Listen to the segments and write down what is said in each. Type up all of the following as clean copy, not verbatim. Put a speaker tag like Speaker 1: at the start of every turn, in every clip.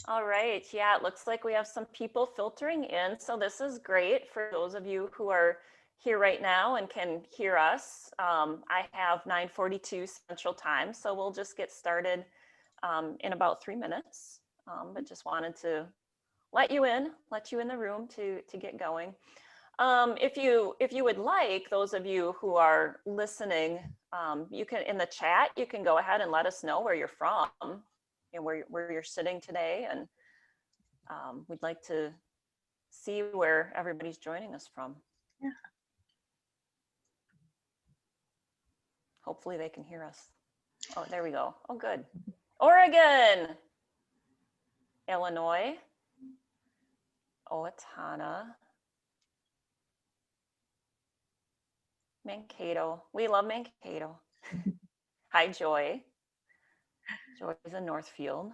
Speaker 1: All right. Yeah, it looks like we have some people filtering in. So this is great for those of you who are here right now and can hear us. I have 9:42 Central Time, so we'll just get started in about 3 minutes. But just wanted to let you in the room to get going. If you would like, those of you who are listening, you can, in the chat, you can go ahead and let us know where you're from and where you're sitting today, and we'd like to see where everybody's joining us from.
Speaker 2: Yeah.
Speaker 1: Hopefully they can hear us. Oh, there we go. Oh, good. Oregon, Illinois, Owatonna, Mankato. We love Mankato. Hi, Joy. Joy is in Northfield.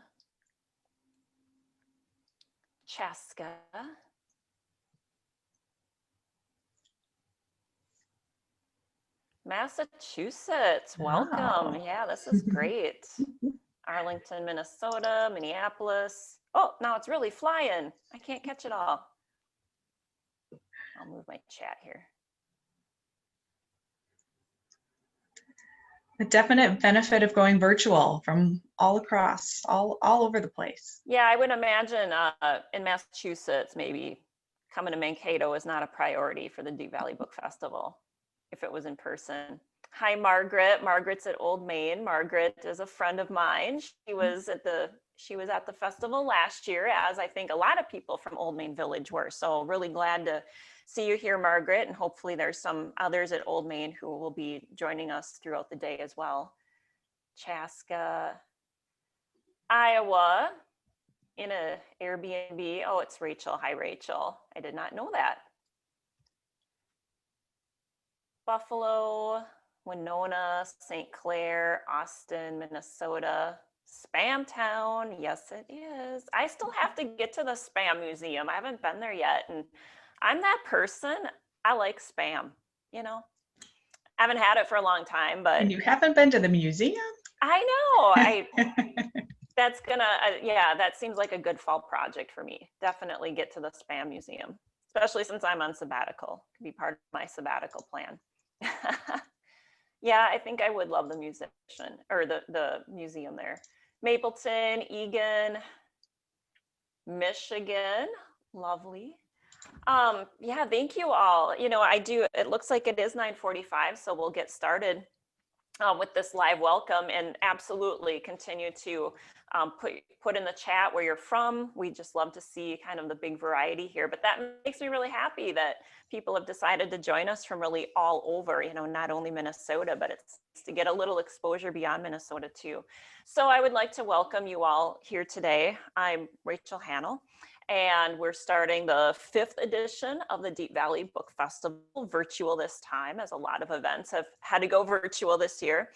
Speaker 1: Chaska. Massachusetts, welcome.
Speaker 2: Wow.
Speaker 1: Yeah, this is great. Arlington, Minnesota, Minneapolis. Oh, now it's really flying. I can't catch it all. I'll move my chat here.
Speaker 2: The definite benefit of going virtual from all across, all over the place.
Speaker 1: Yeah, I would imagine in Massachusetts, maybe coming to Mankato is not a priority for the DeepValley Book Festival if it was in person. Hi, Margaret. Margaret's at Old Main. Margaret is a friend of mine. She was at the festival last year, as I think a lot of people from Old Main Village were. So really glad to see you here, Margaret, and hopefully there's some others at Old Main who will be joining us throughout the day as well. Chaska, Iowa, in a Airbnb. Oh, it's Rachel. Hi, Rachel. I did not know that. Buffalo, Winona, St. Clair, Austin, Minnesota, Spam Town. Yes, it is. I still have to get to the Spam Museum. I haven't been there yet. And I'm that person. I like Spam, you know. I haven't had it for a long time, but.
Speaker 2: And you haven't been to the museum?
Speaker 1: I know. That's gonna, yeah, that seems like a good fall project for me. Definitely get to the Spam Museum, especially since I'm on sabbatical. Could be part of my sabbatical plan. Yeah, I think I would love the musician or the museum there. Mapleton, Eagan, Michigan, lovely. Yeah, thank you all. You know, it looks like it is 9:45, so we'll get started with this live welcome, and absolutely continue to put in the chat where you're from. We just love to see kind of the big variety here, but that makes me really happy that people have decided to join us from really all over, you know, not only Minnesota, but it's to get a little exposure beyond Minnesota too. So I would like to welcome you all here today. I'm Rachael Hanel, and we're starting the 5th edition of the DeepValley Book Festival, virtual this time, as a lot of events have had to go virtual this year.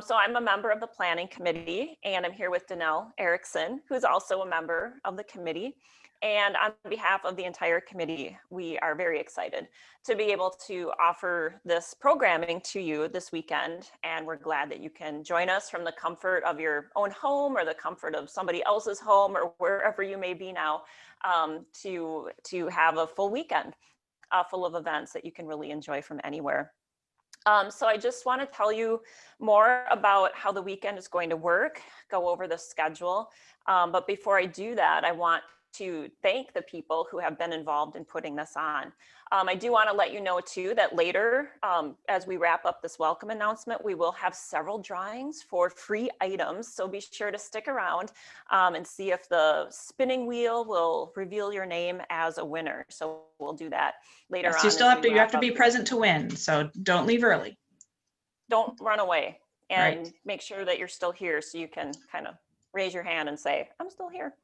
Speaker 1: So I'm a member of the planning committee, and I'm here with Danelle Erickson, who's also a member of the committee. And on behalf of the entire committee, we are very excited to be able to offer this programming to you this weekend. And we're glad that you can join us from the comfort of your own home or the comfort of somebody else's home or wherever you may be now, to have a full weekend full of events that you can really enjoy from anywhere. So I just want to tell you more about how the weekend is going to work, go over the schedule. But before I do that, I want to thank the people who have been involved in putting this on. I do want to let you know too that later, as we wrap up this welcome announcement, we will have several drawings for free items. So be sure to stick around and see if the spinning wheel will reveal your name as a winner. So we'll do that later on.
Speaker 2: You have to be present to win. So don't leave early.
Speaker 1: Don't run away, and
Speaker 2: right.
Speaker 1: Make sure that you're still here so you can kind of raise your hand and say, I'm still here.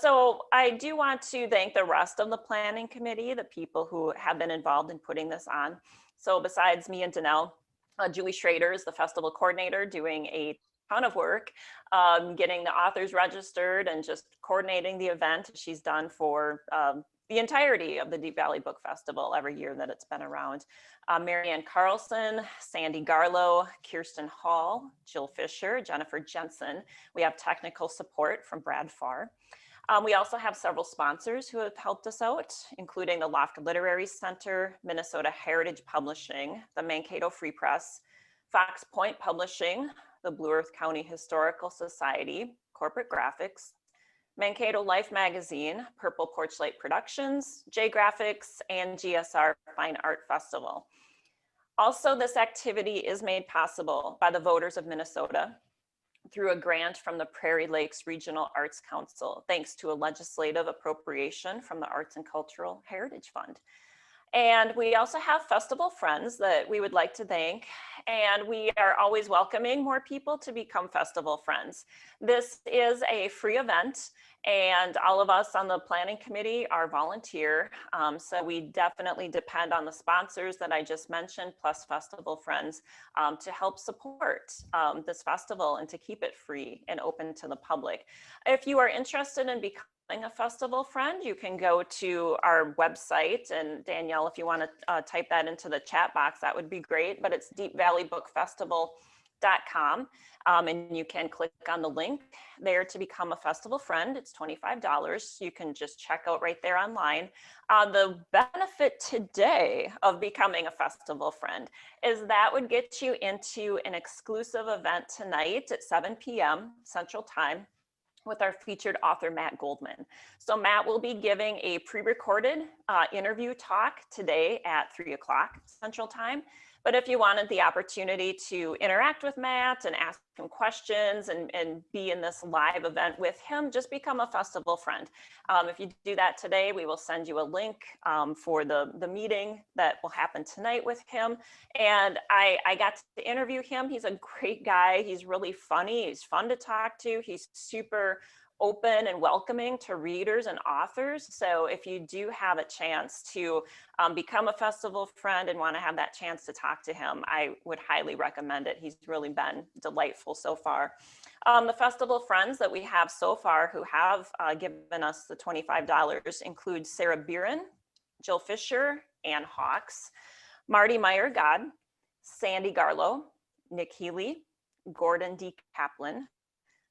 Speaker 1: So I do want to thank the rest of the planning committee, the people who have been involved in putting this on. So besides me and Danelle, Julie Schrader is the festival coordinator, doing a ton of work, getting the authors registered and just coordinating the event. She's done for the entirety of the Deep Valley Book Festival every year that it's been around. Marianne Carlson, Sandy Garlow, Kirsten Hall, Jill Fisher, Jennifer Jensen. We have technical support from Brad Farr. We also have several sponsors who have helped us out, including the Loft Literary Center, Minnesota Heritage Publishing, the Mankato Free Press, Fox Point Publishing, the Blue Earth County Historical Society, Corporate Graphics, Mankato Life Magazine, Purple Porch Light Productions, J Graphics, and GSR Fine Art Festival. Also, this activity is made possible by the voters of Minnesota through a grant from the Prairie Lakes Regional Arts Council, thanks to a legislative appropriation from the Arts and Cultural Heritage Fund. And we also have festival friends that we would like to thank, and we are always welcoming more people to become festival friends. This is a free event, and all of us on the planning committee are volunteer, so we definitely depend on the sponsors that I just mentioned, plus festival friends, to help support this festival and to keep it free and open to the public. If you are interested in becoming a festival friend, you can go to our website, and Danielle, if you want to type that into the chat box, that would be great, but it's DeepValleyBookFestival.com, and you can click on the link there to become a festival friend. It's $25. You can just check out right there online. The benefit today of becoming a festival friend is that would get you into an exclusive event tonight at 7 p.m. Central Time with our featured author, Matt Goldman. So Matt will be giving a pre-recorded interview talk today at 3 o'clock Central Time. But if you wanted the opportunity to interact with Matt and ask him questions and be in this live event with him, just become a festival friend. If you do that today, we will send you a link for the meeting that will happen tonight with him. And I got to interview him. He's a great guy. He's really funny. He's fun to talk to. He's super open and welcoming to readers and authors. So if you do have a chance to become a festival friend and want to have that chance to talk to him, I would highly recommend it. He's really been delightful so far. The festival friends that we have so far who have given us the $25 include Sarah Beeran, Jill Fisher, Ann Hawks, Marty Meyer God, Sandy Garlow, Nick Healy, Gordon D. Kaplan,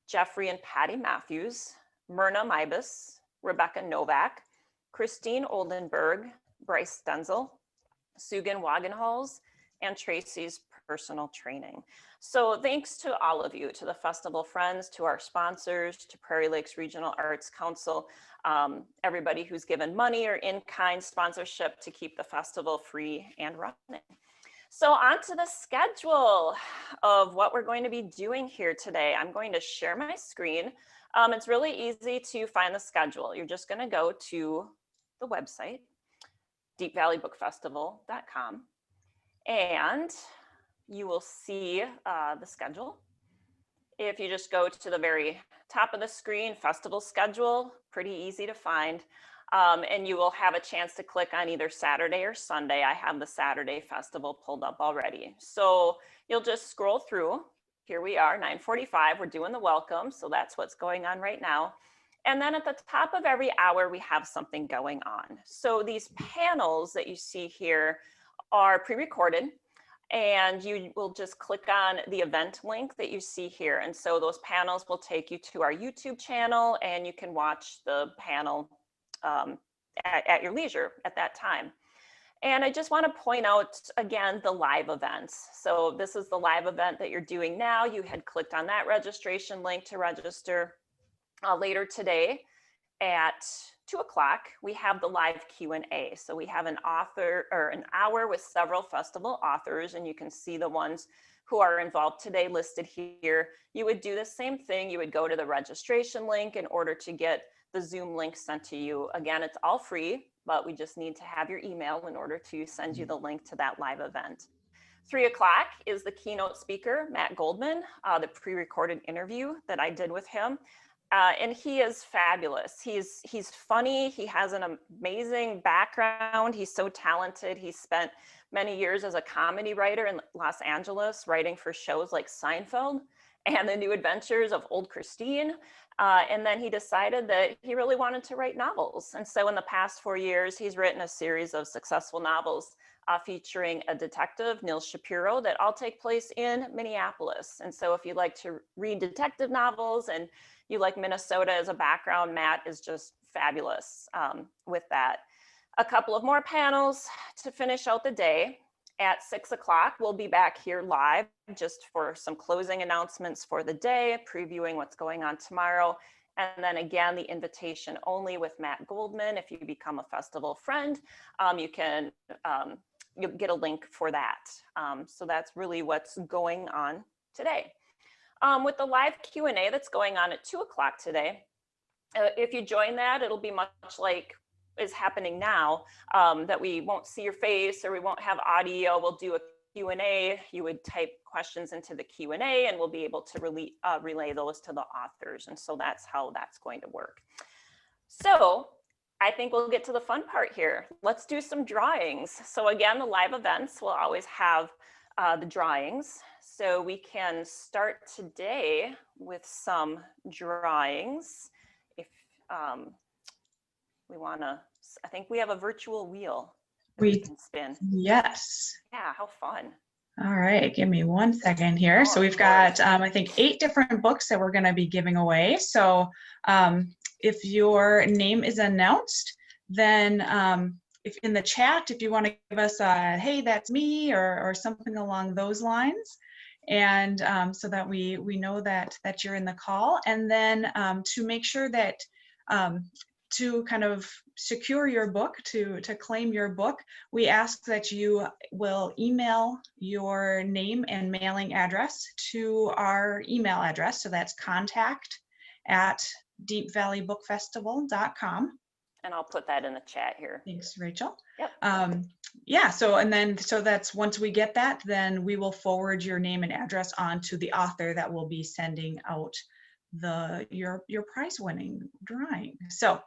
Speaker 1: Jeffrey and Patty Matthews, Myrna Mibus, Rebecca Novak, Christine Oldenburg, Bryce Stenzel, Sugan Wagenhals, and Tracy's Personal Training. So thanks to all of you, to the festival friends, to our sponsors, to Prairie Lakes Regional Arts Council, everybody who's given money or in-kind sponsorship to keep the festival free and running. So on to the schedule of what we're going to be doing here today. I'm going to share my screen. It's really easy to find the schedule. You're just going to go to the website, DeepValleyBookFestival.com, and you will see the schedule. If you just go to the very top of the screen, festival schedule, pretty easy to find. And you will have a chance to click on either Saturday or Sunday. I have the Saturday festival pulled up already. So you'll just scroll through. Here we are, 9:45, we're doing the welcome. So that's what's going on right now. And then at the top of every hour, we have something going on. So these panels that you see here are pre-recorded, and you will just click on the event link that you see here. And so those panels will take you to our YouTube channel, and you can watch the panel at your leisure at that time. And I just want to point out again the live events. So this is the live event that you're doing now. You had clicked on that registration link to register. Later today at 2 o'clock, we have the live Q&A. So we have an hour with several festival authors, and you can see the ones who are involved today listed here. You would do the same thing. You would go to the registration link in order to get the Zoom link sent to you. Again, it's all free, but we just need to have your email in order to send you the link to that live event. 3 o'clock is the keynote speaker, Matt Goldman, the pre-recorded interview that I did with him. And he is fabulous. He's funny. He has an amazing background. He's so talented. He spent many years as a comedy writer in Los Angeles, writing for shows like Seinfeld. and the New Adventures of Old Christine. And then he decided that he really wanted to write novels. And so in the past 4 years, he's written a series of successful novels featuring a detective, Neil Shapiro, that all take place in Minneapolis. And so if you like to read detective novels and you like Minnesota as a background, Matt is just fabulous with that. A couple of more panels to finish out the day. At 6 o'clock, we'll be back here live just for some closing announcements for the day, previewing what's going on tomorrow. And then again, the invitation only with Matt Goldman. If you become a festival friend, you'll get a link for that. So that's really what's going on today. With the live Q&A that's going on at 2 o'clock today, if you join that, it'll be much like is happening now, that we won't see your face or we won't have audio. We'll do a Q&A. You would type questions into the Q&A and we'll be able to relay those to the authors. And so that's how that's going to work. So I think we'll get to the fun part here. Let's do some drawings. So again, the live events will always have the drawings. So we can start today with some drawings. If we want to, I think we have a virtual wheel that we can spin.
Speaker 2: Yes.
Speaker 1: Yeah, how fun.
Speaker 2: All right, give me 1 second here. So we've got, I think, 8 different books that we're going to be giving away. So if your name is announced, then if in the chat, if you want to give us a, hey, that's me, or something along those lines, and so that we know that you're in the call. And then to make sure that to kind of secure your book, to claim your book, we ask that you will email your name and mailing address to our email address. So that's contact@DeepValleyBookFestival.com.
Speaker 1: And I'll put that in the chat here.
Speaker 2: Thanks, Rachel.
Speaker 1: Yep.
Speaker 2: Yeah, so that's once we get that, then we will forward your name and address on to the author that will be sending out your prize winning drawing. So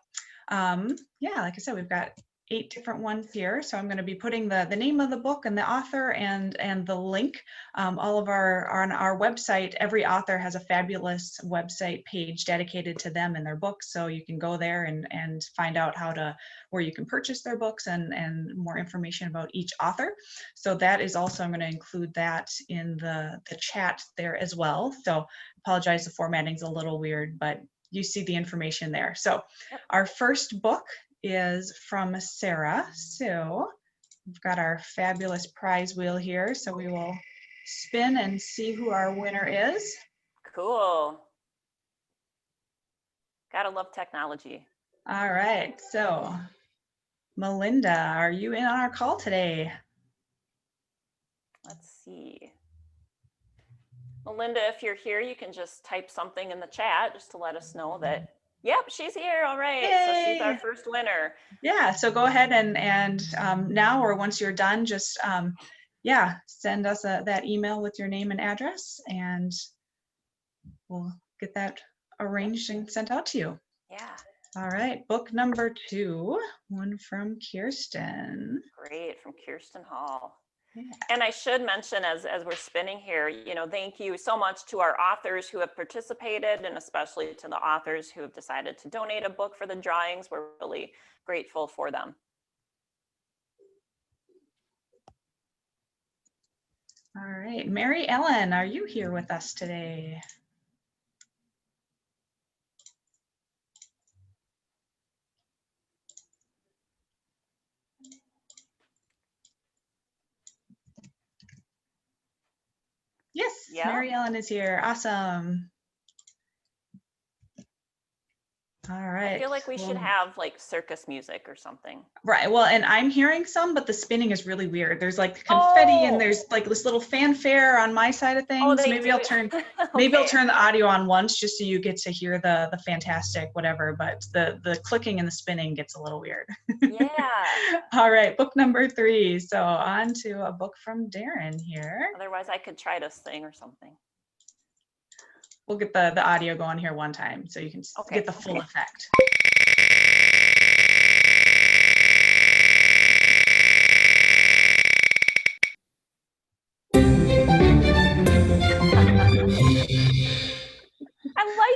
Speaker 2: yeah, like I said, we've got 8 different ones here. So I'm going to be putting the name of the book and the author and the link. All of on our website, every author has a fabulous website page dedicated to them and their books. So you can go there and find out where you can purchase their books and more information about each author. So that is also, I'm going to include that in the chat there as well. So apologize, the formatting's a little weird, but you see the information there. So our first book is from Sarah. So we've got our fabulous prize wheel here. So we will spin and see who our winner is.
Speaker 1: Cool. Gotta love technology.
Speaker 2: All right. So Melinda, are you in on our call today?
Speaker 1: Let's see. Melinda, if you're here, you can just type something in the chat just to let us know that, yep, she's here. All right. Yay. So she's our first winner.
Speaker 2: Yeah. So go ahead and now, or once you're done, just, yeah, send us that email with your name and address, and we'll get that arranged and sent out to you.
Speaker 1: Yeah.
Speaker 2: All right. Book number 2, one from Kirsten.
Speaker 1: Great. From Kirsten Hall.
Speaker 2: Yeah.
Speaker 1: And I should mention as we're spinning here, thank you so much to our authors who have participated, and especially to the authors who have decided to donate a book for the drawings. We're really grateful for them.
Speaker 2: All right, Maryellen, are you here with us today? Yes, yeah. Maryellen is here. Awesome. All right.
Speaker 1: I feel like we should have like circus music or something.
Speaker 2: Right. Well, and I'm hearing some, but the spinning is really weird. There's like confetti and there's like this little fanfare on my side of things. Maybe I'll turn maybe I'll turn the audio on once just so you get to hear the fantastic whatever, but the clicking and the spinning gets a little weird.
Speaker 1: Yeah.
Speaker 2: All right, book number 3. So on to a book from Darren here.
Speaker 1: Otherwise I could try to sing or something.
Speaker 2: We'll get the audio going here one time so you can get the full effect.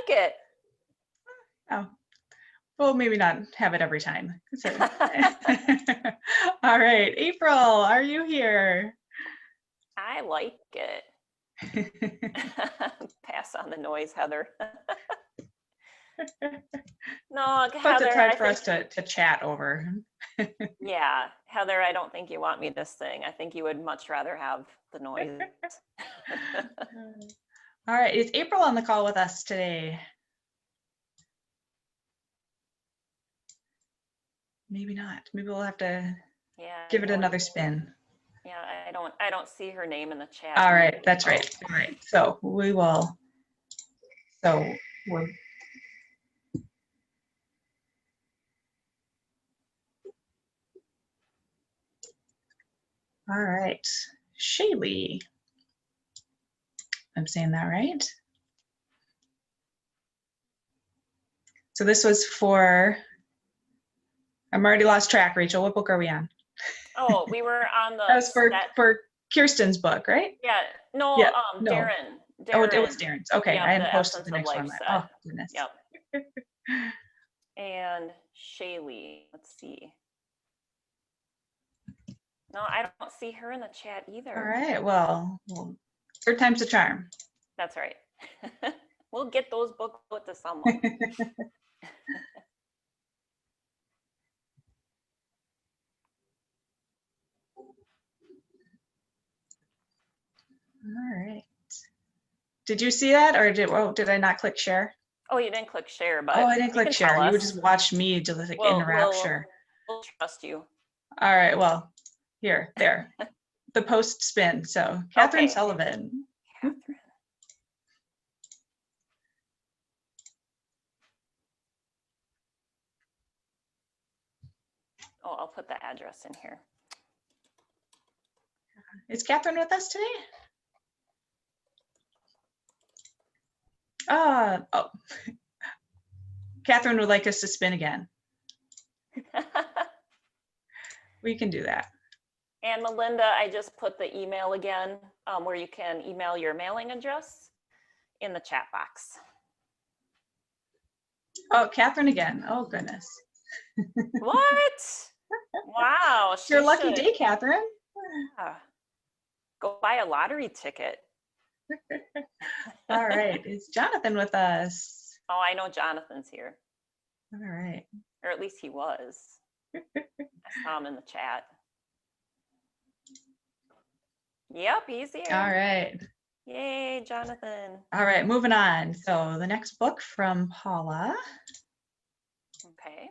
Speaker 1: like it.
Speaker 2: Oh, well, maybe not have it every time. So- All right, April, are you here?
Speaker 1: I like it. Pass on the noise, Heather. No,
Speaker 2: But
Speaker 1: Heather,
Speaker 2: it's
Speaker 1: I
Speaker 2: hard for
Speaker 1: think,
Speaker 2: us to chat over.
Speaker 1: yeah, Heather, I don't think you want me to sing. I think you would much rather have the noise.
Speaker 2: All right, is April on the call with us today? Maybe not. Maybe we'll have to
Speaker 1: Yeah,
Speaker 2: give it
Speaker 1: no,
Speaker 2: another spin.
Speaker 1: yeah, I don't see her name in the chat.
Speaker 2: All right,
Speaker 1: either,
Speaker 2: that's
Speaker 1: so-
Speaker 2: right. All right, so we will. So we're. All right, Shaylee. I'm saying that right. So this was for. I'm already lost track, Rachel. What book are we on?
Speaker 1: Oh, we were on the.
Speaker 2: That was for Kirsten's book, right?
Speaker 1: Yeah, no,
Speaker 2: Yeah, no.
Speaker 1: Darren.
Speaker 2: Oh, it was Darren's. Okay,
Speaker 1: Yep,
Speaker 2: I hadn't
Speaker 1: the
Speaker 2: posted
Speaker 1: Essence
Speaker 2: the
Speaker 1: of
Speaker 2: next
Speaker 1: Life
Speaker 2: one. Yet.
Speaker 1: set.
Speaker 2: Oh goodness.
Speaker 1: Yep. And Shaylee, let's see. No, I don't see her in the chat either.
Speaker 2: All right. Well, third time's a charm.
Speaker 1: That's right. We'll get those books out to someone.
Speaker 2: All right. Did you see that, or did I not click share?
Speaker 1: Oh, you didn't click share, but
Speaker 2: Oh, I didn't
Speaker 1: you
Speaker 2: click
Speaker 1: can
Speaker 2: share.
Speaker 1: tell
Speaker 2: You
Speaker 1: us.
Speaker 2: just watched me just like in rapture.
Speaker 1: We'll trust you.
Speaker 2: All right. Well, there. The post spin. So Kathryn
Speaker 1: Okay.
Speaker 2: Sullivan.
Speaker 1: Kathryn. Oh, I'll put the address in here.
Speaker 2: Is Kathryn with us today? Oh. Kathryn would like us to spin again. We can do that.
Speaker 1: And Melinda, I just put the email again, where you can email your mailing address in the chat box.
Speaker 2: Oh, Kathryn again. Oh, goodness.
Speaker 1: What? Wow.
Speaker 2: Your lucky day, Kathryn.
Speaker 1: Go buy a lottery ticket.
Speaker 2: All right. Is Jonathan with us?
Speaker 1: Oh, I know Jonathan's here.
Speaker 2: All right.
Speaker 1: Or at least he was. I saw him in the chat. Yep, he's here.
Speaker 2: All right.
Speaker 1: Yay, Jonathan.
Speaker 2: All right, moving on. So the next book from Paula.
Speaker 1: Okay.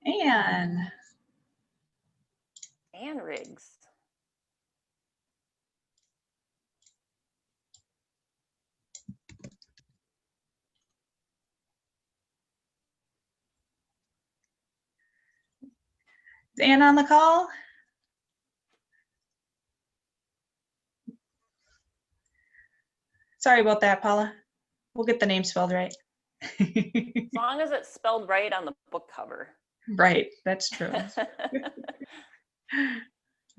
Speaker 2: Anne
Speaker 1: Riggs.
Speaker 2: Is Anne on the call? Sorry about that, Paula. We'll get the name spelled right.
Speaker 1: As long as it's spelled right on the book cover.
Speaker 2: Right, that's true.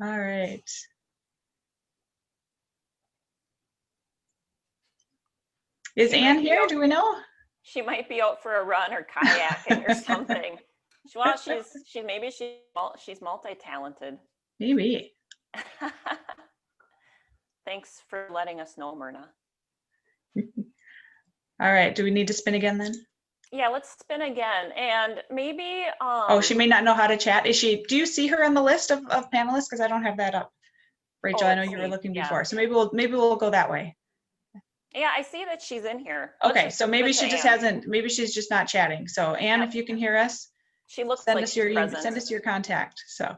Speaker 2: All right. Is Anne here? Do we know?
Speaker 1: She might be out for a run or kayaking or something. Well, she's multi-talented.
Speaker 2: Maybe.
Speaker 1: Thanks for letting us know, Myrna.
Speaker 2: All right, do we need to spin again then?
Speaker 1: Yeah, let's spin again. And maybe
Speaker 2: oh, she may not know how to chat. Do you see her on the list of panelists? Because I don't have that up. Rachel, I know you were looking before. So maybe we'll go that way.
Speaker 1: Yeah, I see that she's in here.
Speaker 2: Okay, so maybe she just maybe she's just not chatting. So Anne, if you can hear us,
Speaker 1: she looks
Speaker 2: send
Speaker 1: like
Speaker 2: us your
Speaker 1: present.
Speaker 2: send us your contact. So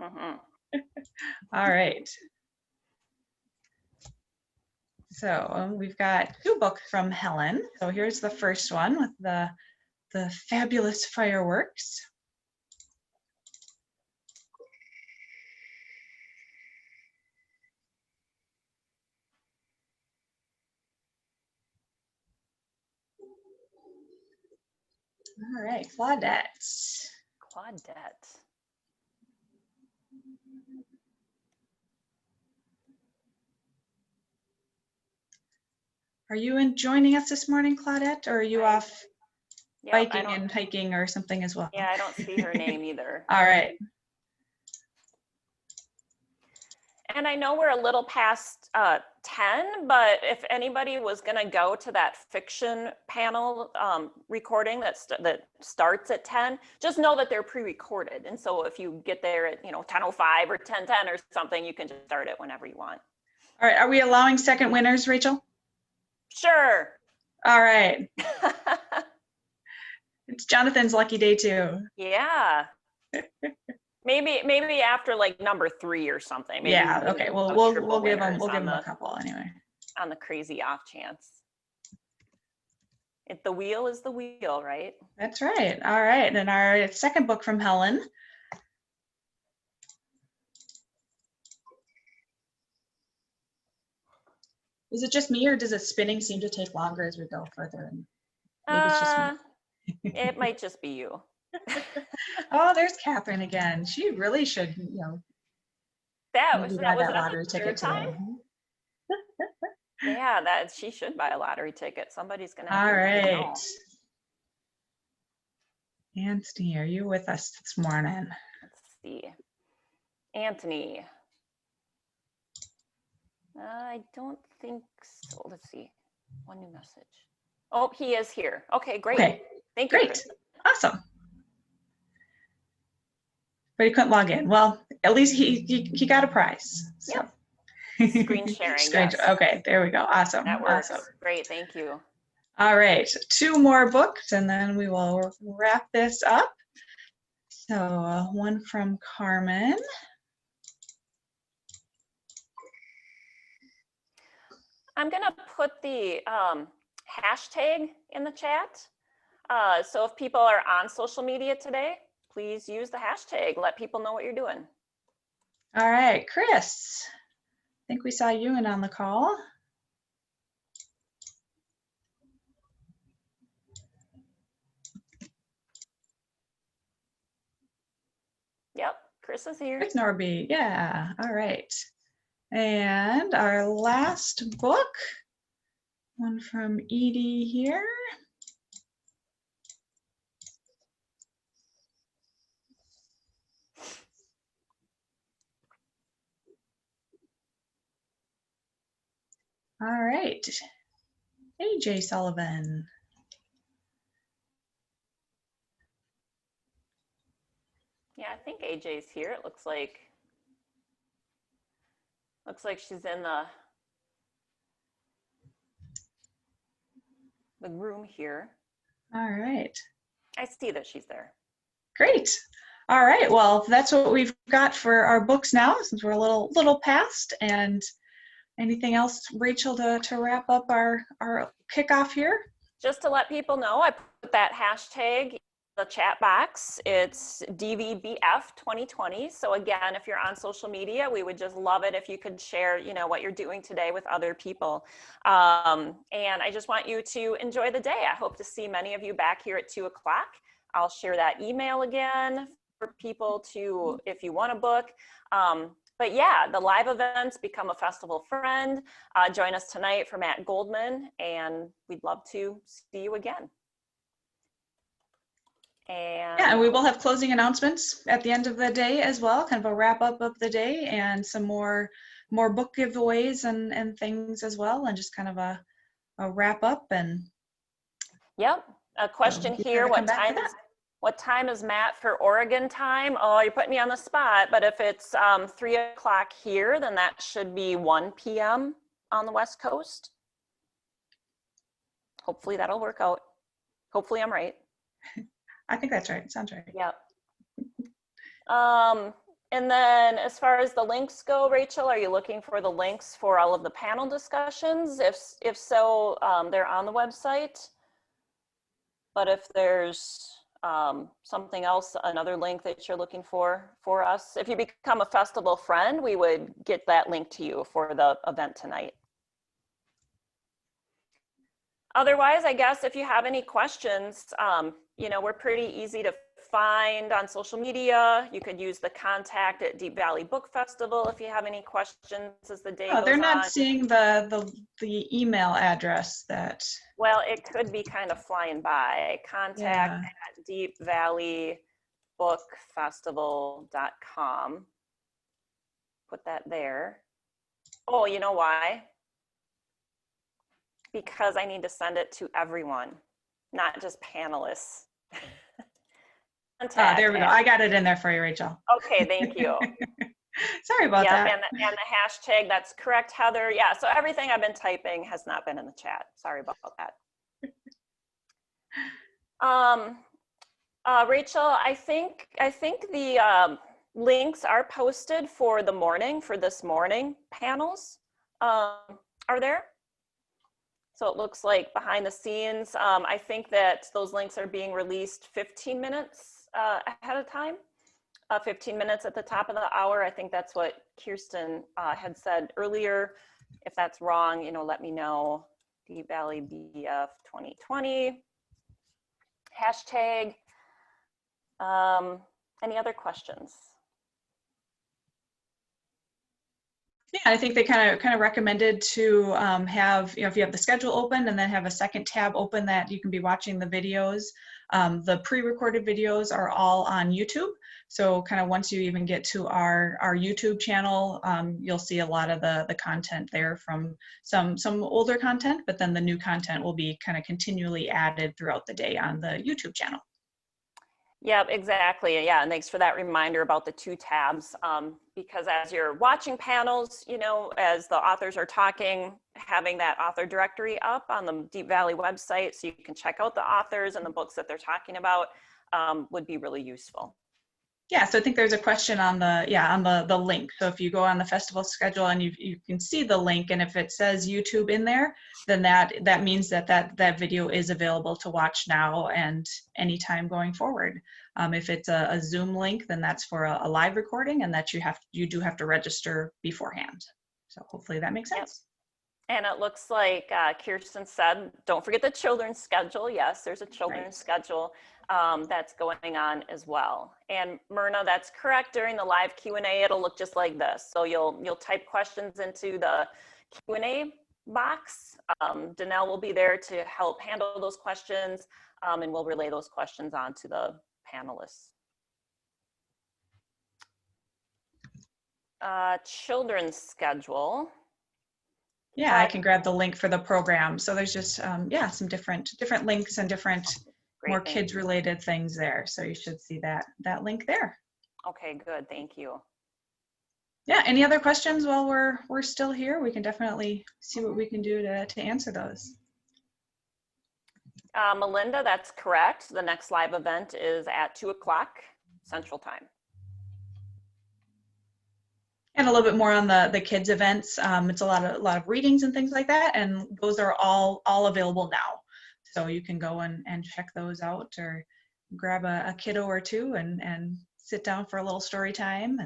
Speaker 2: all right. So we've got two books from Helen. So here's the first one with the fabulous fireworks. All right, Claudette.
Speaker 1: Claudette.
Speaker 2: Are you joining us this morning, Claudette, or are you off
Speaker 1: Yep,
Speaker 2: biking and hiking or something as well?
Speaker 1: Yeah, I don't see her name either.
Speaker 2: All right.
Speaker 1: And I know we're a little past 10, but if anybody was going to go to that fiction panel recording that starts at 10, just know that they're pre-recorded. And so if you get there at 10:05 or 10:10 or something, you can just start it whenever you want.
Speaker 2: All right. Are we allowing second winners, Rachel?
Speaker 1: Sure.
Speaker 2: All right. It's Jonathan's lucky day too.
Speaker 1: Yeah. Maybe after like number 3 or something. Maybe
Speaker 2: yeah. Okay. Well, we'll give them a couple anyway.
Speaker 1: On the crazy off chance. The wheel is the wheel, right?
Speaker 2: That's right. All right. And our second book from Helen. Is it just me, or does it spinning seem to take longer as we go further? Maybe it's just me.
Speaker 1: It might just be you.
Speaker 2: Oh, there's Kathryn again. She really should,
Speaker 1: That was
Speaker 2: that
Speaker 1: it
Speaker 2: lottery
Speaker 1: the
Speaker 2: ticket
Speaker 1: third
Speaker 2: today.
Speaker 1: time? Yeah, she should buy a lottery ticket. Somebody's gonna have
Speaker 2: All
Speaker 1: to
Speaker 2: right. Anthony, are you with us this morning?
Speaker 1: Let's see. Anthony. I don't think so. Let's see. One new message. Oh, he is here. Okay, great.
Speaker 2: Okay.
Speaker 1: Thank you.
Speaker 2: Great. Awesome. But he couldn't log in. Well, at least he got a prize. So.
Speaker 1: Yep. Screen sharing. Yes.
Speaker 2: Okay, there we go. Awesome.
Speaker 1: That works.
Speaker 2: Awesome.
Speaker 1: Great. Thank you.
Speaker 2: All right, 2 more books and then we will wrap this up. So one from Carmen.
Speaker 1: I'm going to put the hashtag in the chat. So if people are on social media today, please use the hashtag. Let people know what you're doing.
Speaker 2: All right, Chris. I think we saw you in on the call.
Speaker 1: Yep, Chris is here.
Speaker 2: Chris Norbury, yeah, all right. And our last book, one from Edie here. All right, AJ Sullivan.
Speaker 1: Yeah, I think AJ's here. It looks like she's in the room here.
Speaker 2: All right.
Speaker 1: I see that she's there.
Speaker 2: Great. All right. Well, that's what we've got for our books now, since we're a little past. And anything else, Rachel, to wrap up our kickoff here?
Speaker 1: Just to let people know, I put that hashtag in the chat box. It's DVBF 2020. So again, if you're on social media, we would just love it if you could share, what you're doing today with other people. And I just want you to enjoy the day. I hope to see many of you back here at 2 o'clock. I'll share that email again for people to, if you want a book. But yeah, the live events, become a festival friend. Join us tonight for Matt Goldman, and we'd love to see you again. And
Speaker 2: we will have closing announcements at the end of the day as well, kind of a wrap up of the day, and some more book giveaways and things as well, and just kind of a wrap up. And
Speaker 1: yep, a question here: what time is Matt for Oregon time? Oh, you're putting me on the spot, but if it's 3 o'clock here, then that should be 1 p.m. on the West Coast. Hopefully that'll work out. Hopefully I'm right.
Speaker 2: I think that's right. Sounds right.
Speaker 1: Yep. And then as far as the links go, Rachel, are you looking for the links for all of the panel discussions? If so, they're on the website. But if there's something else, another link that you're looking for us, if you become a festival friend, we would get that link to you for the event tonight. Otherwise, I guess if you have any questions, we're pretty easy to find on social media. You could use the contact at Deep Valley Book Festival if you have any questions as the day
Speaker 2: Oh,
Speaker 1: goes
Speaker 2: they're not
Speaker 1: on.
Speaker 2: seeing the email address that.
Speaker 1: Well, it could be kind of flying by. Contact at deepvalleybookfestival.com. Put that there. Oh, you know why? Because I need to send it to everyone, not just panelists.
Speaker 2: There we go. I got it in there for you, Rachel.
Speaker 1: Okay, thank you.
Speaker 2: Sorry about that.
Speaker 1: And the hashtag, that's correct, Heather. Yeah, so everything I've been typing has not been in the chat. Sorry about that. Rachel, I think the links are posted for the morning, for this morning panels. Are there? So it looks like behind the scenes, I think that those links are being released 15 minutes ahead of time. 15 minutes at the top of the hour. I think that's what Kirsten had said earlier. If that's wrong, let me know. DeepValley BF 2020 hashtag. Any other questions?
Speaker 2: Yeah, I think they kind of recommended to have, if you have the schedule open and then have a second tab open that you can be watching the videos. The pre-recorded videos are all on YouTube. So kind of once you even get to our YouTube channel, you'll see a lot of the content there from some older content, but then the new content will be kind of continually added throughout the day on the YouTube channel.
Speaker 1: Yeah, exactly. Yeah, and thanks for that reminder about the two tabs. Because as you're watching panels, as the authors are talking, having that author directory up on the Deep Valley website so you can check out the authors and the books that they're talking about would be really useful.
Speaker 2: Yeah, so I think there's a question on the link. So if you go on the festival schedule and you can see the link, and if it says YouTube in there, then that means that video is available to watch now and anytime going forward. If it's a Zoom link, then that's for a live recording, and that you do have to register beforehand. So hopefully that makes sense.
Speaker 1: Yep. And it looks like Kirsten said, don't forget the children's schedule. Yes, there's a children's schedule that's going on as well. And Myrna, that's correct. During the live Q&A, it'll look just like this. So you'll type questions into the Q&A box. Danelle will be there to help handle those questions, and we'll relay those questions on to the panelists. Children's schedule.
Speaker 2: Yeah, I can grab the link for the program. So there's just some different links and different more kids related things there. So you should see that link there.
Speaker 1: Okay, good. Thank you.
Speaker 2: Yeah, any other questions while we're still here? We can definitely see what we can do to answer those.
Speaker 1: Melinda, that's correct. The next live event is at 2 o'clock Central Time.
Speaker 2: And a little bit more on the kids events. It's a lot of readings and things like that, and those are all available now. So you can go and check those out, or grab a kiddo or two and sit down for a little story time.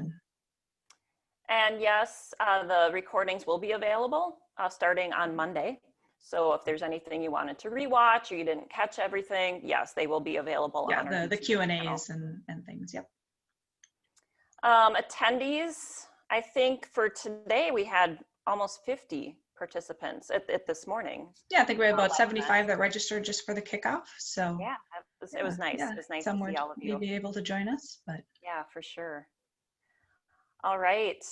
Speaker 1: And yes, the recordings will be available starting on Monday. So if there's anything you wanted to rewatch or you didn't catch everything, yes, they will be available.
Speaker 2: Yeah,
Speaker 1: on
Speaker 2: the Q&As and things. Yep.
Speaker 1: Attendees, I think for today we had almost 50 participants at this morning.
Speaker 2: Yeah, I think we had about 75 that registered just for the kickoff. So
Speaker 1: yeah, it was nice. It was nice to see all of you.
Speaker 2: Be able to join us, but
Speaker 1: yeah, for sure. All right,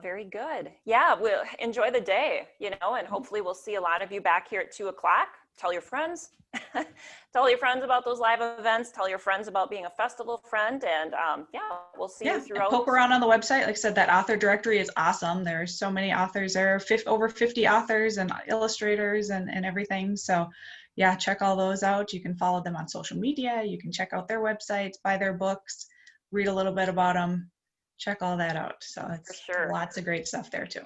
Speaker 1: very good. Yeah, we'll enjoy the day, and hopefully we'll see a lot of you back here at 2 o'clock. Tell your friends, tell your friends about those live events, tell your friends about being a festival friend, and yeah, we'll see you throughout.
Speaker 2: Poke around on the website. Like I said, that author directory is awesome. There's so many authors there, over 50 authors and illustrators and everything. So yeah, check all those out. You can follow them on social media. You can check out their websites, buy their books, read a little bit about them. Check all that out. So it's lots of great stuff there too.